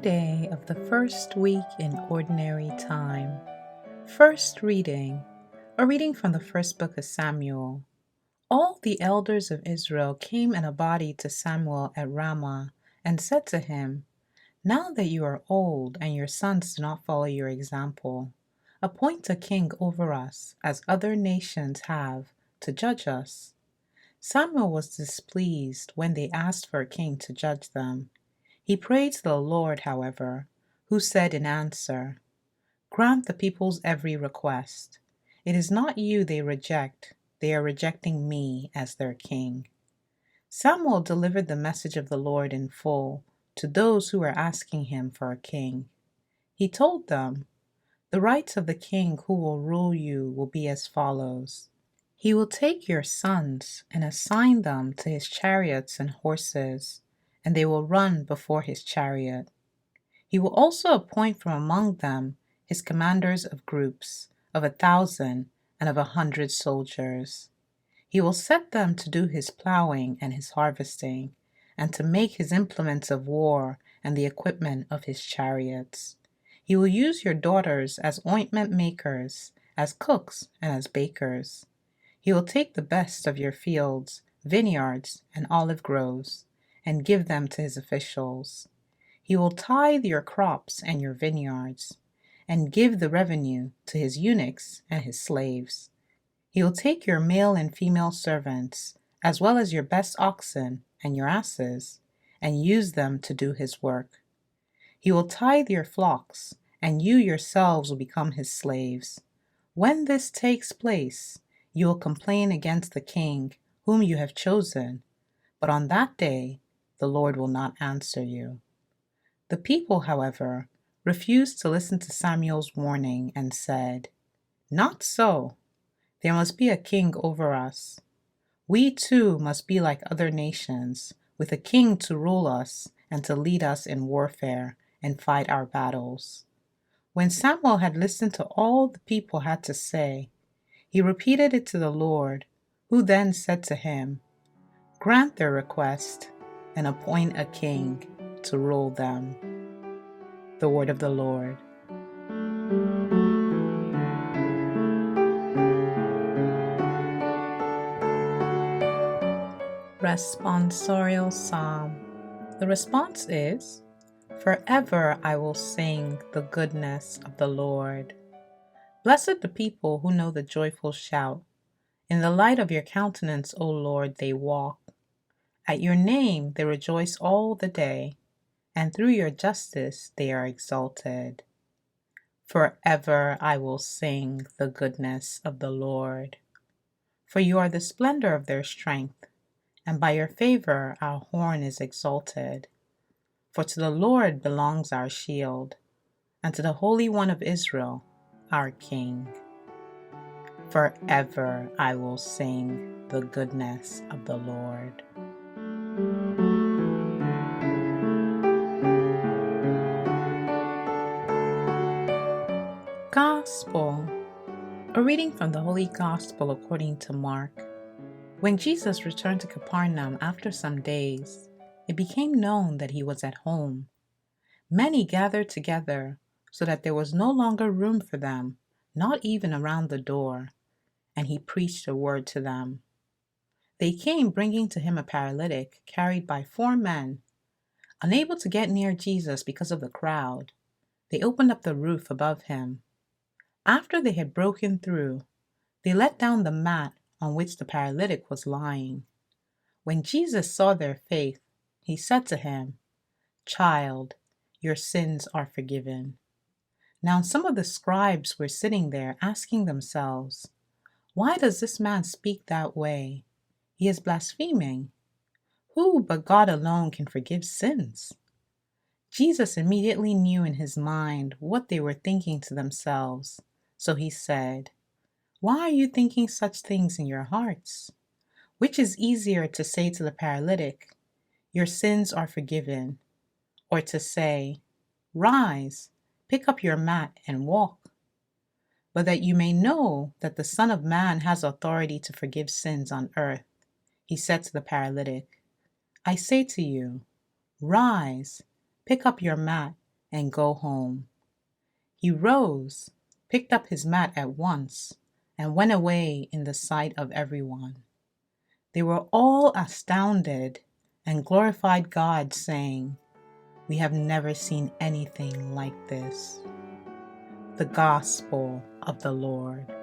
Friday of the first week in Ordinary Time. First reading, a reading from the first book of Samuel. All the elders of Israel came in a body to Samuel at Ramah and said to him, "Now that you are old and your sons do not follow your example, appoint a king over us, as other nations have, to judge us." Samuel was displeased when they asked for a king to judge them. He prayed to the Lord, however, who said in answer, "Grant the people's every request. It is not you they reject, they are rejecting me as their king." Samuel delivered the message of the Lord in full to those who were asking him for a king. He told them, "The rights of the king who will rule you will be as follows. He will take your sons and assign them to his chariots and horses, and they will run before his chariot. He will also appoint from among them his commanders of groups, of 1,000 and of 100 soldiers. He will set them to do his plowing and his harvesting, and to make his implements of war and the equipment of his chariots. He will use your daughters as ointment makers, as cooks, and as bakers. He will take the best of your fields, vineyards, and olive groves, and give them to his officials. He will tithe your crops and your vineyards, and give the revenue to his eunuchs and his slaves. He will take your male and female servants, as well as your best oxen and your asses, and use them to do his work. He will tithe your flocks, and you yourselves will become his slaves. When this takes place, you will complain against the king whom you have chosen, but on that day the Lord will not answer you." The people, however, refused to listen to Samuel's warning and said, "Not so. There must be a king over us. We too must be like other nations, with a king to rule us and to lead us in warfare and fight our battles." When Samuel had listened to all the people had to say, he repeated it to the Lord, who then said to him, "Grant their request and appoint a king to rule them." The word of the Lord. Responsorial Psalm. The response is, "Forever I will sing the goodness of the Lord." Blessed the people who know the joyful shout. In the light of your countenance, O Lord, they walk. At your name they rejoice all the day, and through your justice they are exalted. Forever I will sing the goodness of the Lord. For you are the splendor of their strength, and by your favor our horn is exalted. For to the Lord belongs our shield, and to the Holy One of Israel, our King. Forever I will sing the goodness of the Lord. Gospel. A reading from the Holy Gospel according to Mark. When Jesus returned to Capernaum after some days, it became known that he was at home. Many gathered together, so that there was no longer room for them, not even around the door, and he preached a word to them. They came bringing to him a paralytic carried by 4 men. Unable to get near Jesus because of the crowd, they opened up the roof above him. After they had broken through, they let down the mat on which the paralytic was lying. When Jesus saw their faith, he said to him, "Child, your sins are forgiven." Now some of the scribes were sitting there asking themselves, "Why does this man speak that way? He is blaspheming. Who but God alone can forgive sins?" Jesus immediately knew in his mind what they were thinking to themselves, so he said, "Why are you thinking such things in your hearts? Which is easier to say to the paralytic, 'Your sins are forgiven,' or to say, 'Rise, pick up your mat and walk'? But that you may know that the Son of Man has authority to forgive sins on earth," he said to the paralytic, "I say to you, rise, pick up your mat, and go home." He rose, picked up his mat at once, and went away in the sight of everyone. They were all astounded and glorified God, saying, "We have never seen anything like this." The Gospel of the Lord.